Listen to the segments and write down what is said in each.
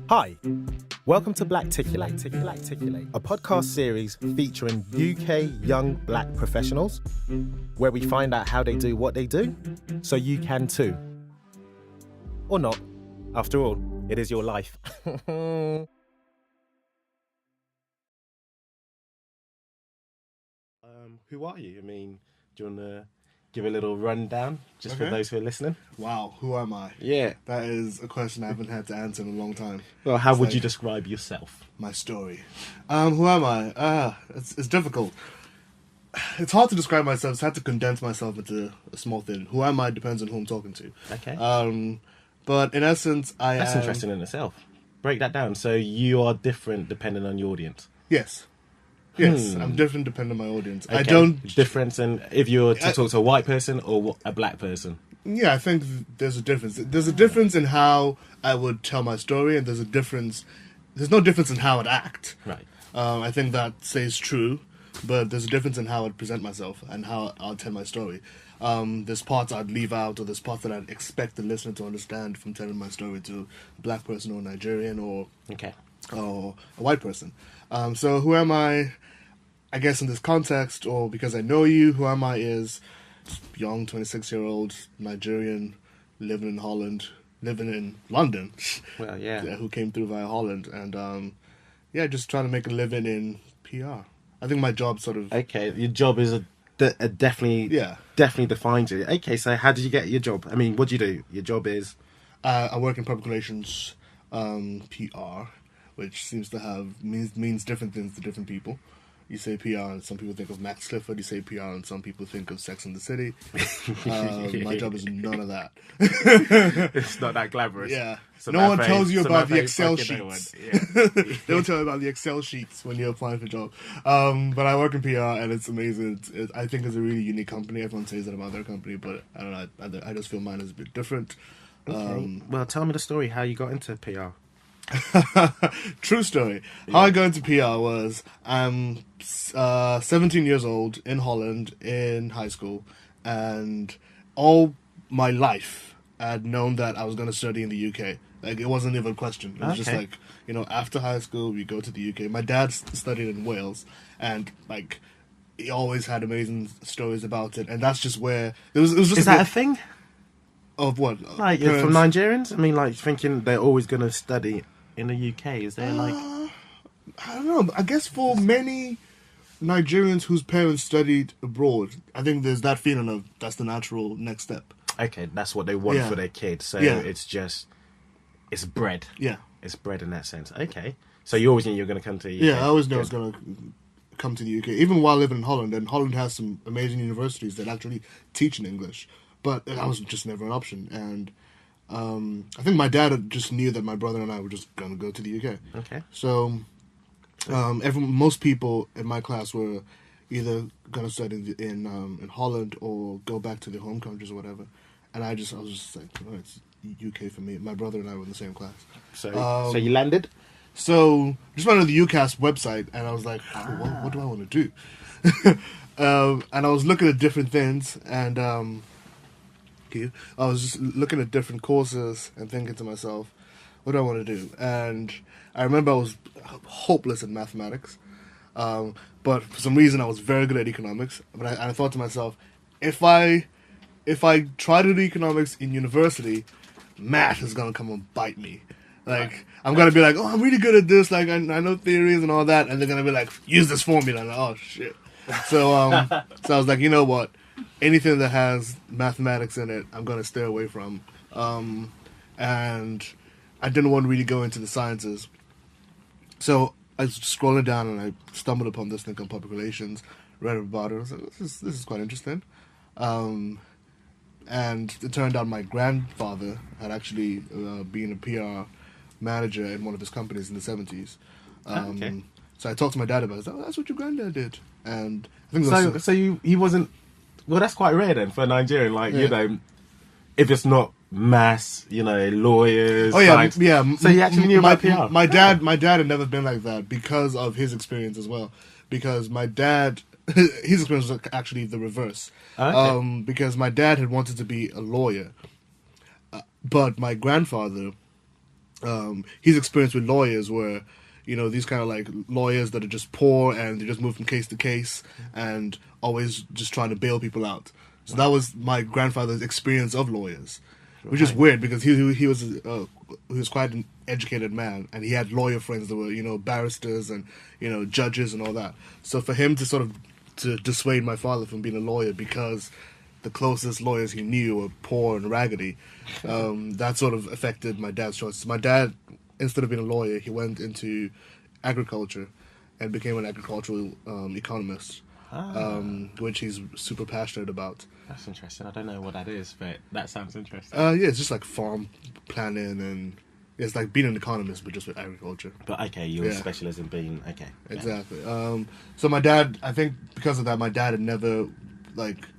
Hi, welcome to Blacticulate, a podcast series featuring UK young black professionals, where we find out how they do what they do, so you can too. Or not. After all, it is your life. Who are you? I mean, do you want to give a little rundown, just for those who are listening? Wow, who am I? Yeah. That is a question I haven't had to answer in a long time. Well, how would you describe yourself? My story. Who am I? It's difficult. It's hard to describe myself. It's hard to condense myself into a small thing. Who am I depends on who I'm talking to. Okay. But in essence, That's interesting in itself. Break that down. So you are different depending on your audience. Yes. Yes, I'm different depending on my audience. Okay. I don't... Difference in if you're to talk to a white person or a black person. Yeah, I think there's a difference. There's a difference in how I would tell my story, and there's no difference in how I'd act. Right. I think that stays true, but there's a difference in how I'd present myself and how I'll tell my story. There's parts I'd leave out, or there's parts that I'd expect the listener to understand from telling my story to a black person or a Nigerian or a white person. So who am I? I guess in this context, or because I know you, who am I is young 26-year-old Nigerian living in Holland, living in London. Well, yeah. Who came through via Holland, and just trying to make a living in PR. I think my job sort of... Okay, your job is definitely defines you. Okay, so how did you get your job? I mean, what do you do? Your job is... I work in public relations, PR, which seems to have means different things to different people. You say PR and some people think of Max Clifford. You say PR and some people think of Sex and the City. My job is none of that. It's not that glamorous. Yeah. No one tells you about the Excel sheets. Yeah. They don't tell you about the Excel sheets when you're applying for a job. But I work in PR and it's amazing. I think it's a really unique company. Everyone says that about their company, but I don't know. I just feel mine is a bit different. Okay. Well, tell me the story how you got into PR. True story. How I got into PR was I'm 17 years old in Holland in high school, and all my life I'd known that I was going to study in the UK. Like, it wasn't even a question. It was just like, after high school we go to the UK. My dad studied in Wales, and like he always had amazing stories about it, and that's just where it was just... Is that a thing? Of what? Like, from Nigerians? I mean, like, thinking they're always going to study in the UK. Is there, like... I don't know. I guess for many Nigerians whose parents studied abroad, I think there's that feeling of that's the natural next step. Okay, that's what they want for their kids. So it's just... It's bread. Yeah. It's bread in that sense. Okay. So you always knew you were going to come to the UK? Yeah, I always knew I was going to come to the UK. Even while living in Holland. And Holland has some amazing universities that actually teach in English. But that was just never an option. And I think my dad just knew that my brother and I were just going to go to the UK. Okay. So most people in my class were either going to study in Holland or go back to their home countries or whatever. And I was just like, it's UK for me. My brother and I were in the same class. So you landed? So just went on the UCAS website and I was like, what do I want to do? And I was looking at different things, and I was just looking at different courses and thinking to myself, what do I want to do? And I remember I was hopeless in mathematics, but for some reason I was very good at economics. But I thought to myself, if I try to do economics in university, math is gonna come and bite me. Like, I'm gonna be like, oh, I'm really good at this. Like, I know theories and all that, and they're gonna be like, use this formula. And I'm like, oh shit. So I was like, you know what? Anything that has mathematics in it, I'm gonna stay away from. And I didn't want to really go into the sciences. So I was scrolling down and I stumbled upon this thing on public relations, read about it. I was like, this is quite interesting. And it turned out my grandfather had actually been a PR manager in one of his companies in the 70s. Okay. So I talked to my dad about it. I was like, oh, that's what your granddad did. And I think so he wasn't... Well, that's quite rare then for a Nigerian. Like, if it's not maths, lawyers. Oh yeah, science. yeah. So he actually knew about PR. My dad had never been like that because of his experience as well. Because my dad, his experience was actually the reverse. Okay. Because my dad had wanted to be a lawyer, but my grandfather his experience with lawyers were, these kind of like lawyers that are just poor and they just move from case to case and always just trying to bail people out. So that was my grandfather's experience of lawyers, which is weird because he was quite an educated man and he had lawyer friends that were barristers and judges and all that. So for him to sort of to dissuade my father from being a lawyer because the closest lawyers he knew were poor and raggedy, that sort of affected my dad's choices. My dad, instead of being a lawyer, he went into agriculture and became an agricultural economist, which he's super passionate about. That's interesting. I don't know what that is, but that sounds interesting. Yeah, it's just like farm planning and it's like being an economist, but just with agriculture. But okay, your specialism being okay. Exactly. So my dad, I think because of that, my dad had never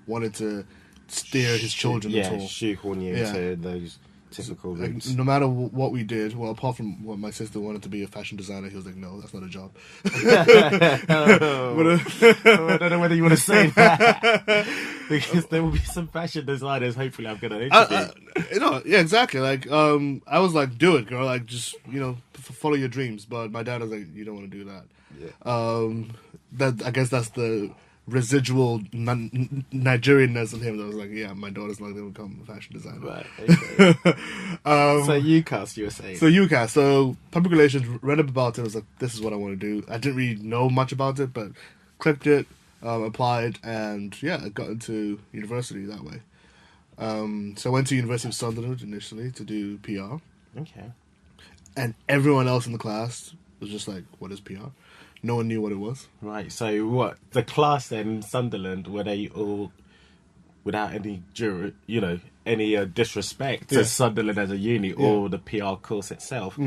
wanted to steer his children at all. Shoehorn you into those typical routes. No matter what we did, well, apart from what my sister wanted to be a fashion designer, he was like, no, that's not a job. I don't know whether you want to say that. Because there will be some fashion designers, hopefully I'm going to interview. Yeah, exactly. I was like, do it, girl. Like, just, follow your dreams. But my dad was like, you don't want to do that. Yeah. I guess that's the residual Nigerianness of him that was like, yeah, my daughter's not going to become a fashion designer. Right, okay. So UCAS, you were saying. So UCAS, so public relations, read up about it, was like, this is what I want to do. I didn't really know much about it, but clicked it, applied, and I got into university that way. So I went to University of Sunderland initially to do PR. Okay. And everyone else in the class was just like, what is PR? No one knew what it was. Right, so what? The class then in Sunderland, were they all, without any any disrespect to Sunderland as a uni or the PR course itself,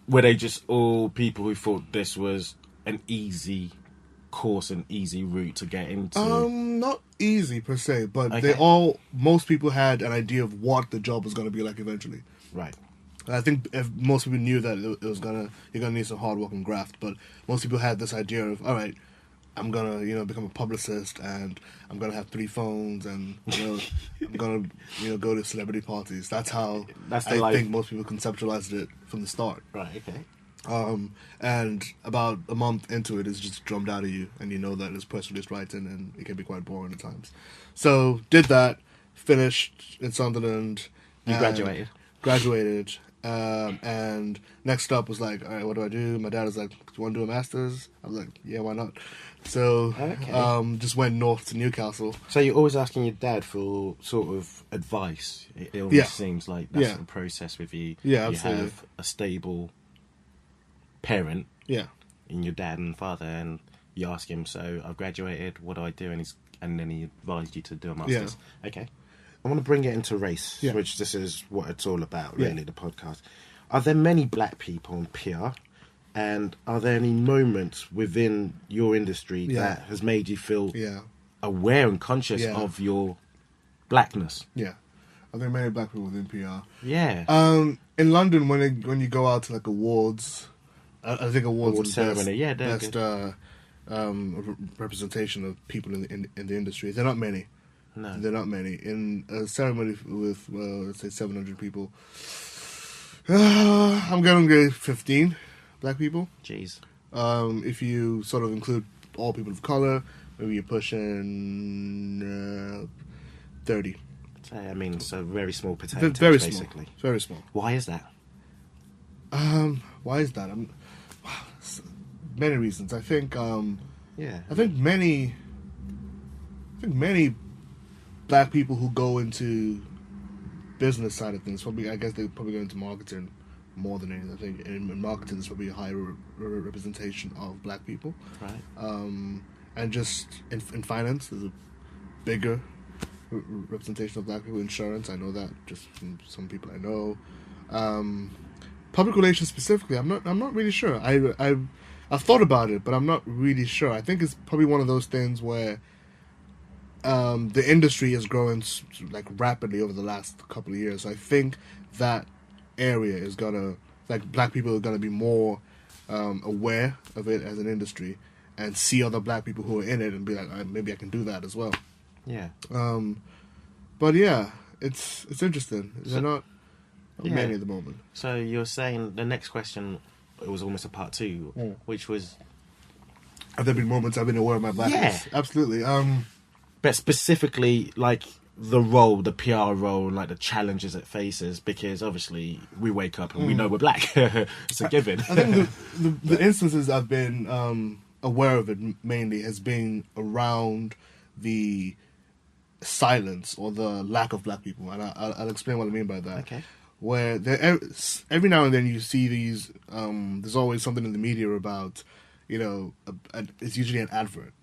were they just all people who thought this was an easy course, an easy route to get into? Not easy per se, but most people had an idea of what the job was going to be like eventually. Right. I think if most people knew that you're gonna need some hard work and graft, but most people had this idea of, all right, I'm gonna become a publicist and I'm gonna have 3 phones and I'm gonna go to celebrity parties. That's how I think most people conceptualized it from the start. Right. Okay. And about a month into it, it's just drummed out of you, and you know that it's press release writing, and it can be quite boring at times. So did that, finished in Sunderland. You Graduated. And next up was like, all right, what do I do? My dad was like, do you want to do a master's? I was like, yeah, why not? So just went north to Newcastle. So you're always asking your dad for sort of advice. It almost seems like that's the process with you. Yeah, you absolutely. have a stable parent in your dad and father, and you ask him, so I've graduated, what do I do? And then he advised you to do a master's. Yeah. Okay. I want to bring it into race, which this is what it's all about, really, the podcast. Are there many black people in PR? And are there any moments within your industry that has made you feel aware and conscious of your blackness? Yeah. Are there many black people within PR? Yeah. In London, when you go out to like awards, I think awards are the ceremony. best representation of people in the industry. They're not many. No. They're not many. In a ceremony with, let's say, 700 people, I'm going to get 15 black people. Jeez. If you sort of include all people of color, maybe you're pushing 30. I mean, so very small potatoes, very basically. Small. Very small. Why is that? Why is that? Many reasons. I think many black people who go into business side of things, I guess they probably go into marketing more than anything. I think in marketing there's probably a higher representation of black people. Right. And just in finance, there's a bigger representation of black people. Insurance, I know that just from some people I know. Public relations specifically, I'm not really sure. I've thought about it, but I'm not really sure. I think it's probably one of those things where the industry is growing like rapidly over the last couple of years. So I think that area is gonna, like, black people are gonna be more aware of it as an industry and see other black people who are in it and be like, maybe I can do that as well. Yeah. But yeah, it's interesting. mainly at the moment. So you're saying the next question, it was almost a part two, which was... Have there been moments I've been aware of my blackness? Yeah. Absolutely. But specifically, like, the role, the PR role, like the challenges it faces, because obviously we wake up and we know we're black. It's a given. I think the instances I've been aware of it mainly has been around the silence or the lack of black people. And I'll explain what I mean by that. Okay. Where every now and then you see these, there's always something in the media about, it's usually an advert,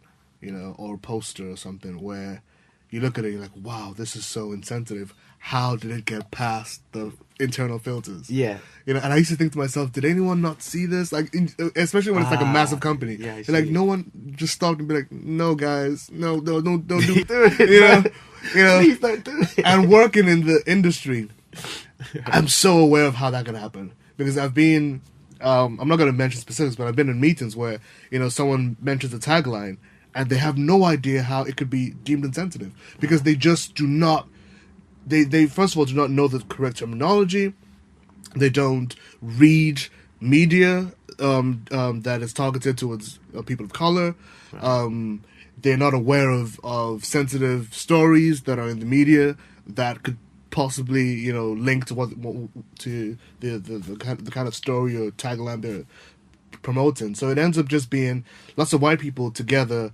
or a poster or something where you look at it and you're like, wow, this is so insensitive. How did it get past the internal filters? Yeah. And I used to think to myself, did anyone not see this? Like, especially when it's like a massive company. Yeah, like, no one just stopped and be like, no, guys, no, don't do it. Please don't do it. And working in the industry, I'm so aware of how that can happen. Because I've been, I'm not going to mention specifics, but I've been in meetings where, someone mentions a tagline and they have no idea how it could be deemed insensitive. Because they just do not, they first of all do not know the correct terminology. They don't read media that is targeted towards people of color. Right. They're not aware of sensitive stories that are in the media that could possibly, link to the kind of story or tagline they're promoting. So it ends up just being lots of white people together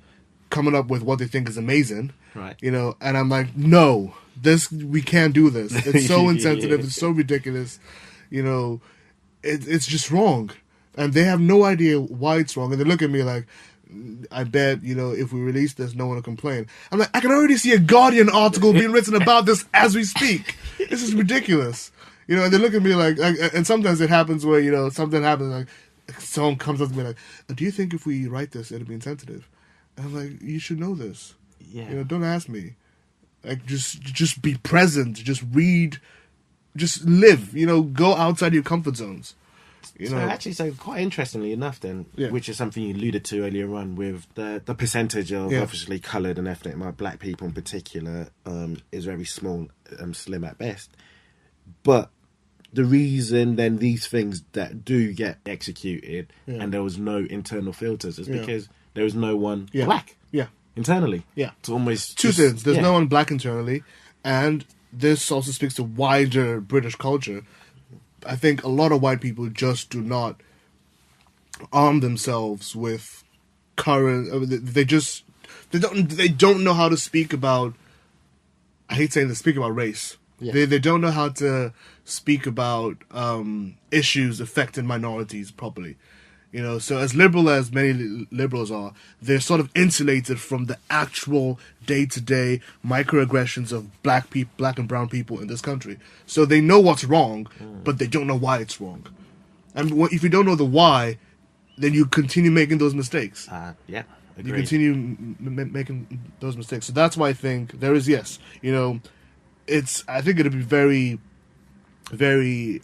coming up with what they think is amazing. Right. And I'm like, no, we can't do this. It's so insensitive. It's so ridiculous. It's just wrong. And they have no idea why it's wrong. And they look at me like, I bet, if we release this, no one will complain. I'm like, I can already see a Guardian article being written about this as we speak. This is ridiculous. And they look at me like, and sometimes it happens where, something happens, like, someone comes up to me like, do you think if we write this, it'll be insensitive? And I'm like, you should know this. Yeah. Don't ask me. Like, just be present. Just read. Just live. Go outside your comfort zones. So quite interestingly enough then, which is something you alluded to earlier on with the percentage of obviously coloured and ethnic, black people in particular, is very small, slim at best. But the reason then these things that do get executed and there was no internal filters is because there was no one black internally. Yeah. It's almost two things. There's no one black internally, and this also speaks to wider British culture. I think a lot of white people just do not arm themselves with current. They don't know how to speak about. I hate saying this. Speak about race. Yeah. They don't know how to speak about issues affecting minorities properly. So as liberal as many liberals are, they're sort of insulated from the actual day-to-day microaggressions of black and brown people in this country. So they know what's wrong, but they don't know why it's wrong. And if you don't know the why, then you continue making those mistakes. Agreed. You continue making those mistakes. So that's why I think there is, I think it'd be very, very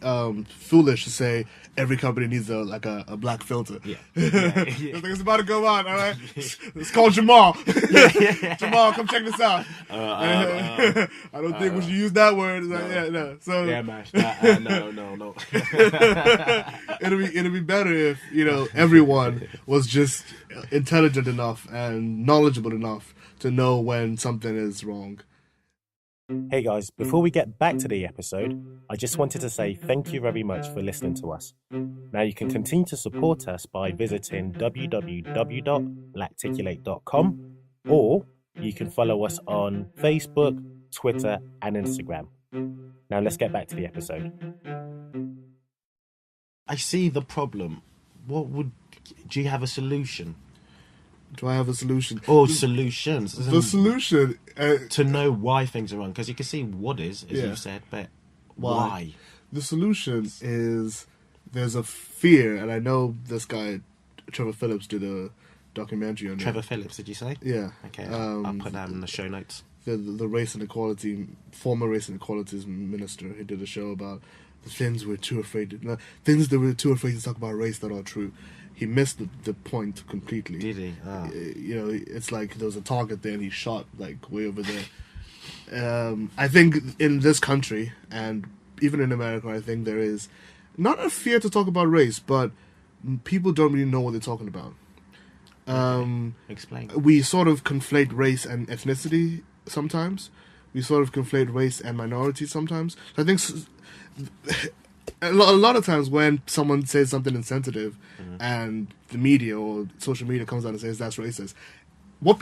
foolish to say every company needs a black filter. Yeah. I think it's about to go on. All right, let's call Jamal. Jamal, come check this out. I don't think we should use that word. No. So mash. No. It'll be better if everyone was just intelligent enough and knowledgeable enough to know when something is wrong. Hey guys, before we get back to the episode, I just wanted to say thank you very much for listening to us. Now you can continue to support us by visiting www.blacticulate.com, or you can follow us on Facebook, Twitter and Instagram. Now let's get back to the episode. I see the problem. Do you have a solution? Do I have a solution? Or solutions. The solution... to know why things are wrong. Because you can see what is, as you said, but why? The solution is there's a fear, and I know this guy, Trevor Phillips, did a documentary on Trevor Phillips, did you say? Yeah. Okay, I'll put that in the show notes. The race and equality, former race and equalities minister, he did a show about the things we're too afraid to... Things that we're too afraid to talk about race that are true. He missed the point completely. Did he? Oh. It's like there was a target there and he shot like way over there. I think in this country and even in America, I think there is not a fear to talk about race, but people don't really know what they're talking about. Explain. We sort of conflate race and ethnicity sometimes. We sort of conflate race and minority sometimes. So I think a lot of times when someone says something insensitive and the media or social media comes out and says that's racist, what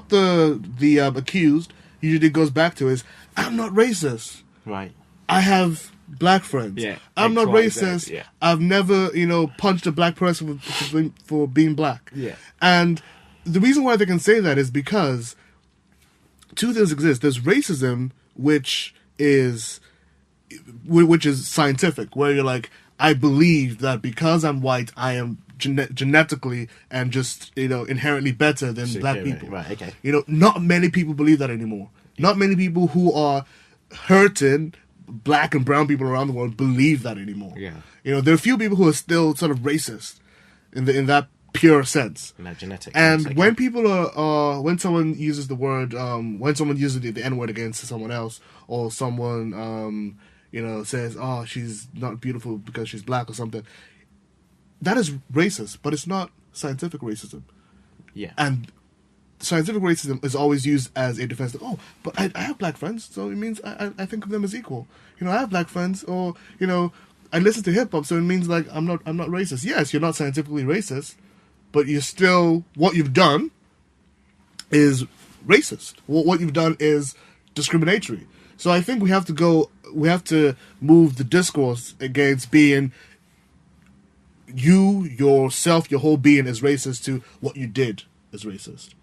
the accused usually goes back to is, I'm not racist. Right. I have black friends. Yeah. I'm not racist. Yeah. I've never, punched a black person for being black. Yeah. And the reason why they can say that is because two things exist. There's racism, which is scientific, where you're like, I believe that because I'm white, I am genetically and just inherently better than black people. Right. Okay. Not many people believe that anymore. Not many people who are hurting black and brown people around the world believe that anymore. Yeah. There are a few people who are still sort of racist in that pure sense. In that genetic and sense, when people when someone uses the word, when someone uses the N-word against someone else, or someone says, oh, she's not beautiful because she's black or something, that is racist, but it's not scientific racism. Yeah. And scientific racism is always used as a defense. Oh, but I have black friends, so it means I think of them as equal. I have black friends, or I listen to hip hop, so it means like I'm not racist. Yes, you're not scientifically racist, but you're still, what you've done is racist. What you've done is discriminatory. So I think we have to move the discourse against being you, yourself, your whole being is racist, to what you did is racist.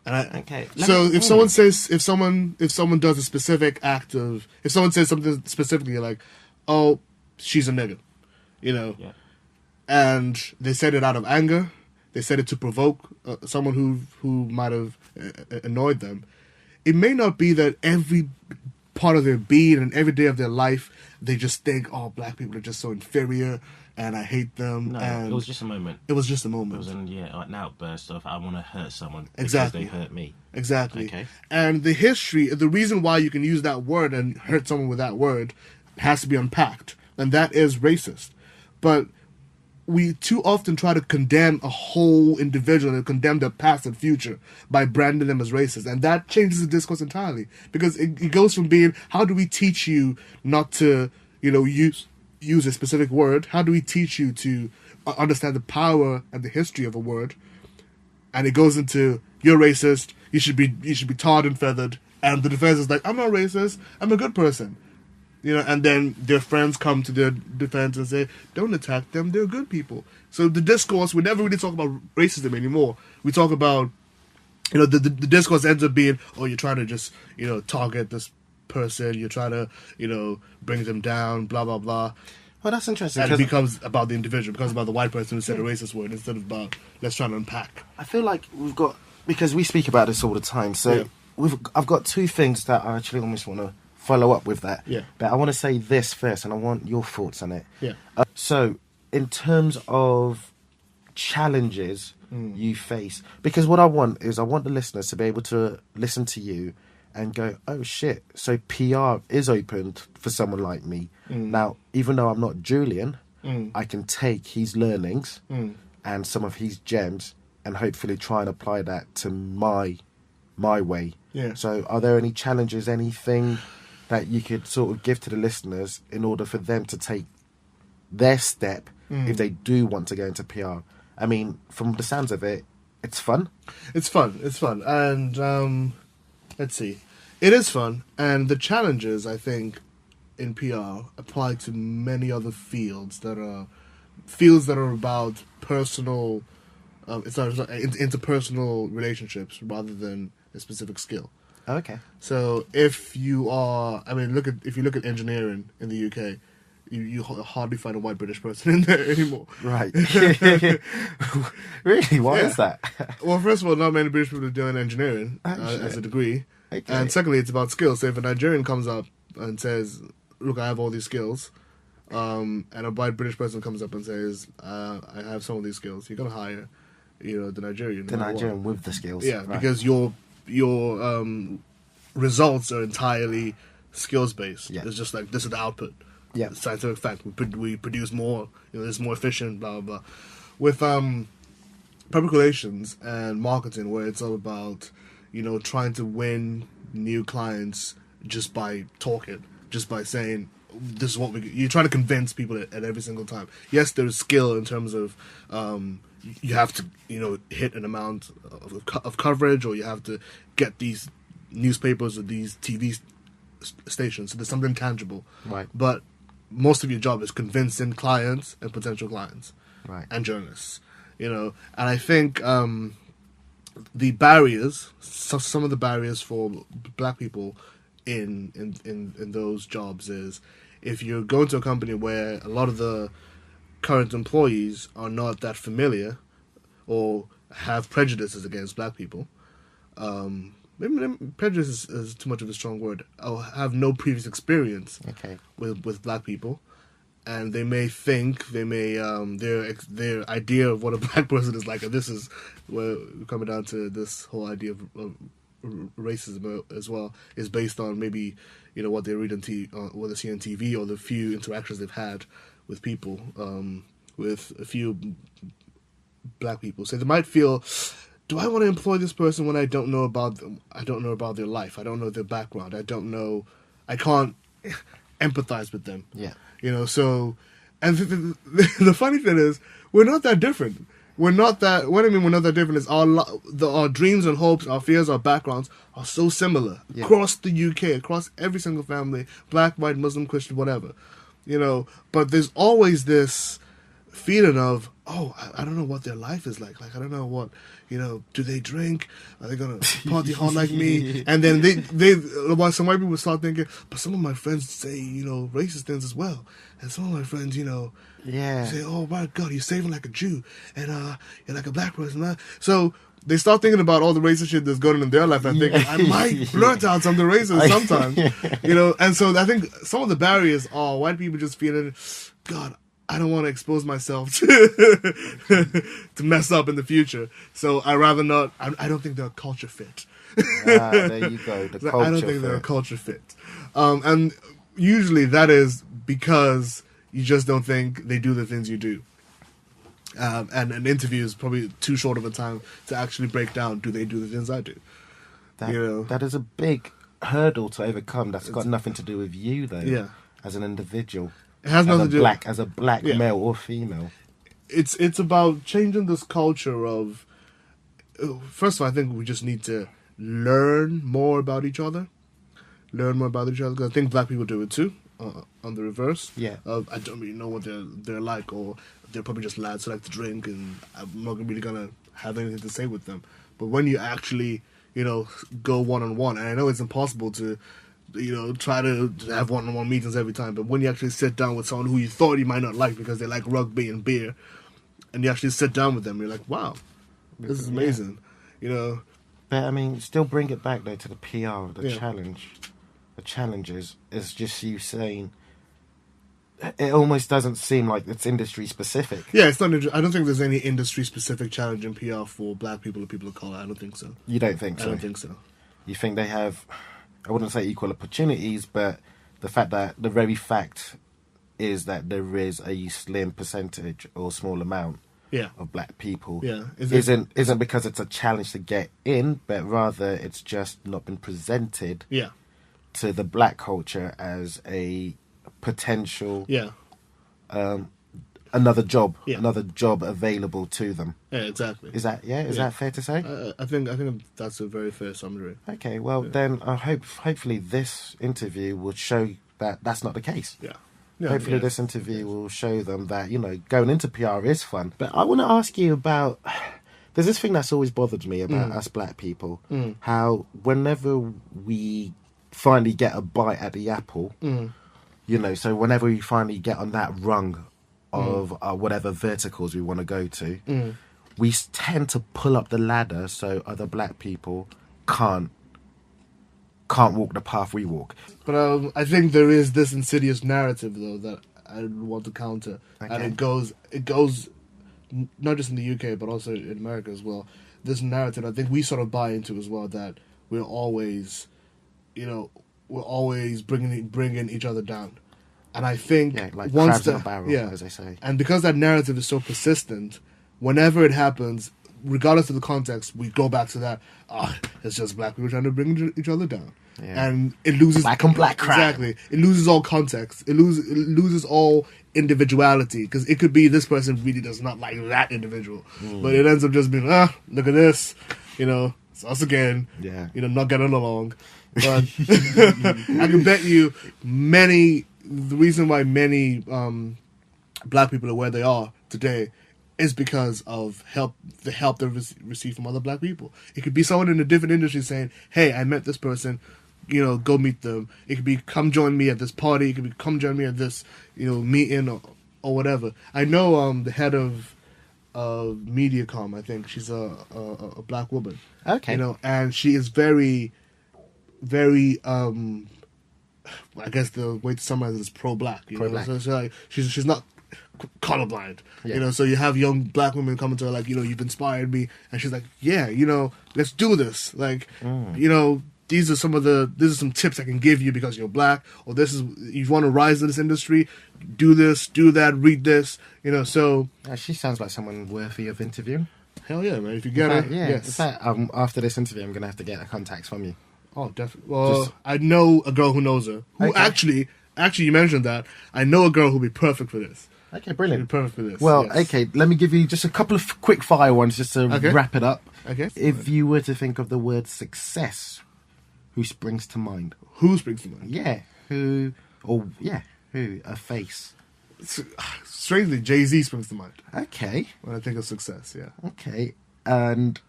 And if someone does a specific act of, if someone says something specifically like, oh, she's a nigger, and they said it out of anger, they said it to provoke someone who might have annoyed them, it may not be that every part of their being and every day of their life they just think, oh, black people are just so inferior and I hate them. No, and it was just a moment. It was just a moment. It was an outburst of, I want to hurt someone exactly because they hurt me. Exactly. Okay. And the reason why you can use that word and hurt someone with that word has to be unpacked, and that is racist. But we too often try to condemn a whole individual and condemn their past and future by branding them as racist. And that changes the discourse entirely. Because it goes from being, how do we teach you not to, use a specific word? How do we teach you to understand the power and the history of a word? And it goes into, you're racist, you should be tarred and feathered. And the defense is like, I'm not racist, I'm a good person. And then their friends come to their defense and say, don't attack them, they're good people. So the discourse, we never really talk about racism anymore. We talk about, the discourse ends up being, oh, you're trying to just, target this person, you're trying to, bring them down, blah, blah, blah. Well, that's interesting. And it becomes about the individual, it becomes about the white person who said a racist word instead of about, let's try and unpack. I feel like we've got, because we speak about this all the time, so I've got two things that I actually almost want to follow up with that. Yeah. But I want to say this first, and I want your thoughts on it. Yeah. So, in terms of challenges you face, because what I want the listeners to be able to listen to you and go, oh shit, so PR is opened for someone like me. Now, even though I'm not Julian, I can take his learnings and some of his gems and hopefully try and apply that to my way. Yeah. So are there any challenges, anything that you could sort of give to the listeners in order for them to take their step if they do want to go into PR? I mean, from the sounds of it, it's fun. It's fun. And let's see. It is fun. And the challenges, I think, in PR apply to many other fields that are about personal, interpersonal relationships rather than a specific skill. Okay. So if you are, if you look at engineering in the UK, you hardly find a white British person in there anymore. Right. Really? Why is that? Well, first of all, not many British people are doing engineering as a degree. Okay. And secondly, it's about skills. So if a Nigerian comes up and says, look, I have all these skills, and a white British person comes up and says, I have some of these skills, you're going to hire the Nigerian. The Nigerian with the skills. Yeah, right. because your results are entirely skills based. Yeah. It's just like, this is the output. Yeah. Scientific fact. We produce more. It's more efficient. Blah blah blah. With public relations and marketing, where it's all about trying to win new clients just by talking, just by saying, this is what you're trying to convince people at every single time. Yes, there's skill in terms of you have to hit an amount of coverage, or you have to get these newspapers or these TV stations. So there's something tangible, Right. But most of your job is convincing clients and potential clients, Right. and journalists. And I think the barriers, some of the barriers for black people in those jobs is, if you're going to a company where a lot of the current employees are not that familiar or have prejudices against black people, maybe prejudice is too much of a strong word, or have no previous experience Okay. with black people, and they may think, their idea of what a black person is like, and this is where we're coming down to this whole idea of racism as well, is based on maybe what they read on what they see on TV, or the few interactions they've had with people, with a few black people. So they might feel, do I want to employ this person when I don't know about them? I don't know about their life. I don't know their background. I can't empathize with them. Yeah. So, and the funny thing is, we're not that different. We're not that. What I mean, we're not that different is our dreams and hopes, our fears, our backgrounds are so similar across the UK, across every single family, black, white, Muslim, Christian, whatever. But there's always this feeling of, oh, I don't know what their life is like. Like, I don't know what, do they drink? Are they gonna party hard like me? And then some white people start thinking, but some of my friends say, racist things as well. And some of my friends, say, oh my God, you're saving like a Jew, and you're like a black person. So they start thinking about all the racist shit that's going on in their life, and thinking, I might blurt out something racist sometimes, And so I think some of the barriers are white people just feeling, God, I don't want to expose myself to mess up in the future, so I rather not. I don't think they're a culture fit. There you go. The culture I don't think they're a culture fit, and usually that is because you just don't think they do the things you do. And an interview is probably too short of a time to actually break down, do they do the things I do? That is a big hurdle to overcome. That's got nothing to do with you, though. Yeah. As an individual. It has nothing to do as a black male or female. It's about changing this culture of, first of all, I think we just need to learn more about each other. Because I think black people do it too, on the reverse. Yeah. I don't really know what they're like, or they're probably just lads who like to drink, and I'm not really going to have anything to say with them. But when you actually, go one-on-one, and I know it's impossible to, try to have one-on-one meetings every time, but when you actually sit down with someone who you thought you might not like because they like rugby and beer, and you actually sit down with them, you're like, wow, this is amazing, But, I mean, still bring it back, though, to the PR, the challenge. The challenges is just you saying, it almost doesn't seem like it's industry specific. Yeah, it's not. I don't think there's any industry specific challenge in PR for black people or people of color. I don't think so. You don't think so? I don't think so. You think they have, I wouldn't say equal opportunities, but the very fact is that there is a slim percentage or small amount of black people. Yeah, isn't because it's a challenge to get in, but rather it's just not been presented. Yeah. To the black culture as a potential another job available to them. Yeah, exactly. Is that fair to say? I think that's a very fair summary. Okay, well then I hopefully this interview will show that that's not the case. Hopefully this interview will show them that going into PR is fun. But I want to ask you about, there's this thing that's always bothered me about us black people, how whenever we finally get a bite at the apple, so whenever we finally get on that rung of whatever verticals we want to go to, we tend to pull up the ladder so other black people can't walk the path we walk. But I think there is this insidious narrative, though, that I want to counter. Okay. And it goes not just in the UK, but also in America as well. This narrative, I think we sort of buy into as well, that we're always, will always bringing each other down. And I think like once crabs in a barrel, as they say. And because that narrative is so persistent, whenever it happens, regardless of the context, we go back to that. It's just black people trying to bring each other down, and it loses black on black crime. Exactly, it loses all context. It loses all individuality, because it could be this person really does not like that individual, but it ends up just being look at this, it's us again. Yeah, not getting along. But I can bet you the reason why many black people are where they are today is because of the help they've received from other black people. It could be someone in a different industry saying, hey, I met this person, go meet them. It could be, come join me at this party. It could be, come join me at this, meeting or whatever. I know the head of MediaCom, I think. She's a black woman. Okay. And she is very, very, I guess the way to summarize it is pro-black. Pro-black. So she's not colorblind. Yeah. So you have young black women coming to her like, you've inspired me, and she's like, yeah, let's do this. Like, these are some tips I can give you because you're black, or you want to rise in this industry, do this, do that, read this, so. She sounds like someone worthy of interviewing. Hell yeah, man. If you get her, yes. In fact, after this interview, I'm going to have to get her contacts from you. Oh, definitely. Well, I know a girl who knows her. Who actually, you mentioned that. I know a girl who'll be perfect for this. Okay, brilliant. She'll be perfect for this. Well, yes. okay, let me give you just a couple of quick fire ones just to wrap it up. Okay. If you were to think of the word success, who springs to mind? Who springs to mind? Yeah. Who? A face. Strangely, Jay-Z springs to mind. Okay. When I think of success, yeah. Okay. And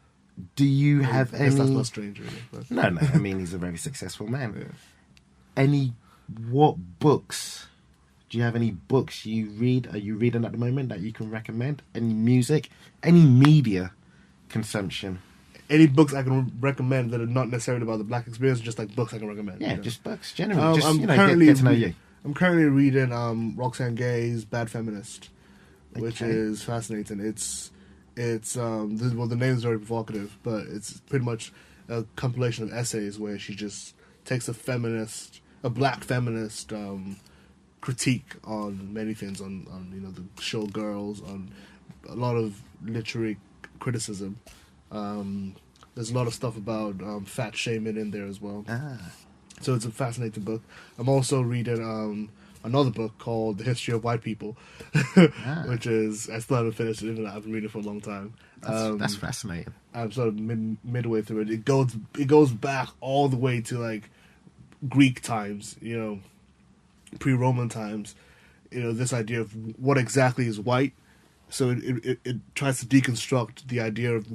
do you have any... That's not strange, really. But... No. I mean, he's a very successful man. Yeah. What books... Do you have any books you read? Are you reading at the moment that you can recommend? Any music? Any media consumption? Any books I can recommend that are not necessarily about the black experience, just like books I can recommend. Yeah, just books, generally. Just, get to know you. I'm currently reading Roxane Gay's Bad Feminist, which is fascinating. The name is very provocative, but it's pretty much a compilation of essays where she just takes a black feminist critique on many things, on the show Girls, on a lot of literary criticism. There's a lot of stuff about fat shaming in there as well. So it's a fascinating book. I'm also reading another book called The History of White People, which is, I still haven't finished it. I've been reading it for a long time. That's fascinating. I'm sort of midway through it. It goes back all the way to like Greek times, pre-Roman times. This idea of what exactly is white. So it tries to deconstruct the idea of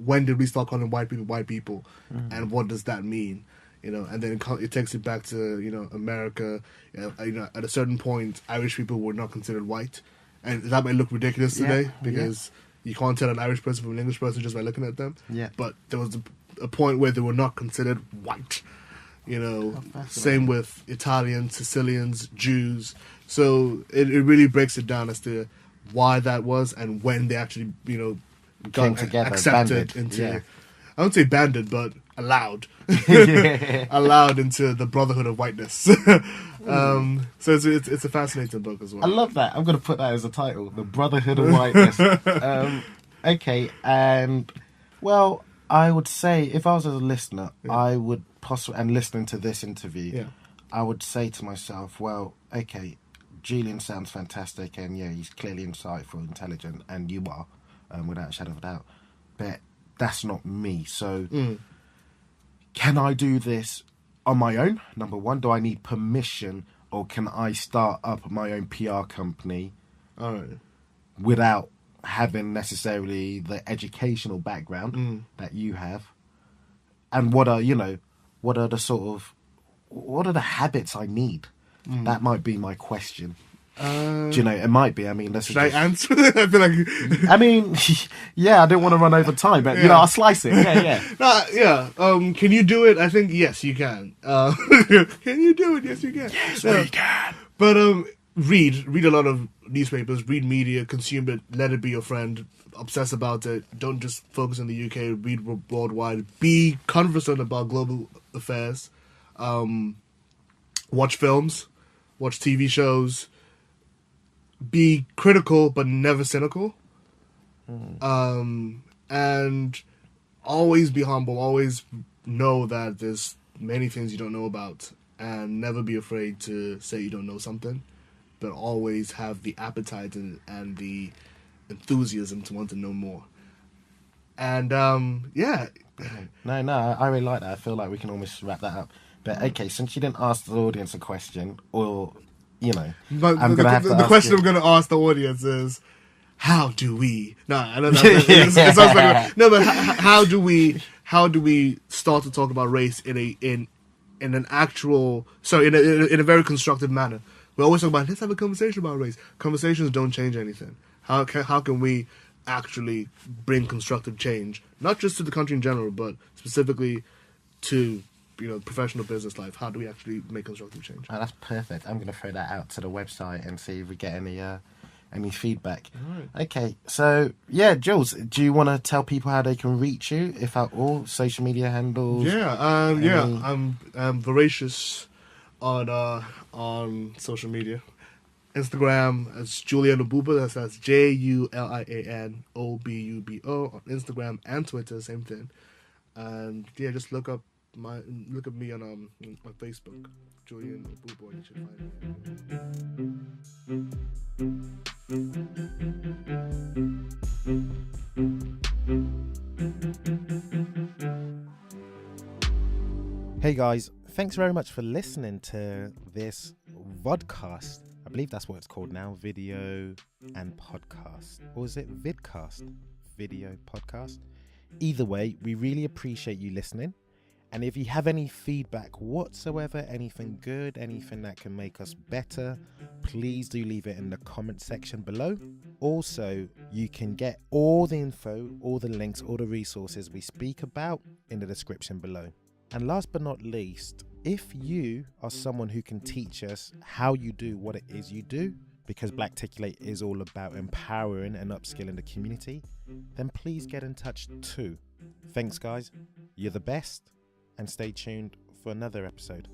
when did we start calling white people, and what does that mean? And then it takes it back to America. At a certain point, Irish people were not considered white, and that might look ridiculous today because you can't tell an Irish person from an English person just by looking at them. Yeah. But there was a point where they were not considered white. Same with Italians, Sicilians, Jews. So it really breaks it down as to why that was and when they actually came together, accepted banded. into. I wouldn't say banded, but allowed. Yeah. Allowed into the Brotherhood of Whiteness. So it's a fascinating book as well. I love that. I'm going to put that as a title, The Brotherhood of Whiteness. Okay, and well, I would say if I was a listener, I would possibly, and listening to this interview, I would say to myself, well, okay, Julian sounds fantastic, and he's clearly insightful, intelligent, and you are, without a shadow of a doubt. But that's not me. So, can I do this on my own? Number one, do I need permission, or can I start up my own PR company without having necessarily the educational background that you have? And what are the habits I need? That might be my question. Do you know, it might be. I mean, should I answer it? I feel like. I mean, I don't want to run over time, but I'll slice it. Can you do it? I think yes, you can. Can you do it? Yes, you can. Yes, we can. But read a lot of newspapers, read media, consume it, let it be your friend, obsess about it. Don't just focus on the UK. Read worldwide. Be conversant about global affairs. watch films, watch TV shows, be critical but never cynical, and always be humble, always know that there's many things you don't know about, and never be afraid to say you don't know something, but always have the appetite and the enthusiasm to want to know more. And yeah. No, I really like that. I feel like we can almost wrap that up. But okay, since you didn't ask the audience a question, or But I'm gonna have to the ask question you. I'm going to ask the audience is, how do we? No, I don't know. It sounds like no, but how do we start to talk about race in an actual, in a very constructive manner? We always talk about, let's have a conversation about race. Conversations don't change anything. How can we actually bring constructive change, not just to the country in general, but specifically to professional business life? How do we actually make constructive change? Oh, that's perfect. I'm going to throw that out to the website and see if we get any feedback. Right. Okay, so yeah, Jules, do you want to tell people how they can reach you, if at all? Social media handles? Yeah, I'm voracious on social media. Instagram is Julian Obubo. That's Julian Obubo on Instagram and Twitter, same thing. And yeah, just look up me on Facebook, Julian Obubo, and you should find me. Hey guys, thanks very much for listening to this vodcast. I believe that's what it's called now, video and podcast. Or is it vidcast? Video podcast? Either way, we really appreciate you listening. And if you have any feedback whatsoever, anything good, anything that can make us better, please do leave it in the comment section below. Also, you can get all the info, all the links, all the resources we speak about in the description below. And last but not least, if you are someone who can teach us how you do what it is you do, because Blacticulate is all about empowering and upskilling the community, then please get in touch too. Thanks guys, you're the best, and stay tuned for another episode.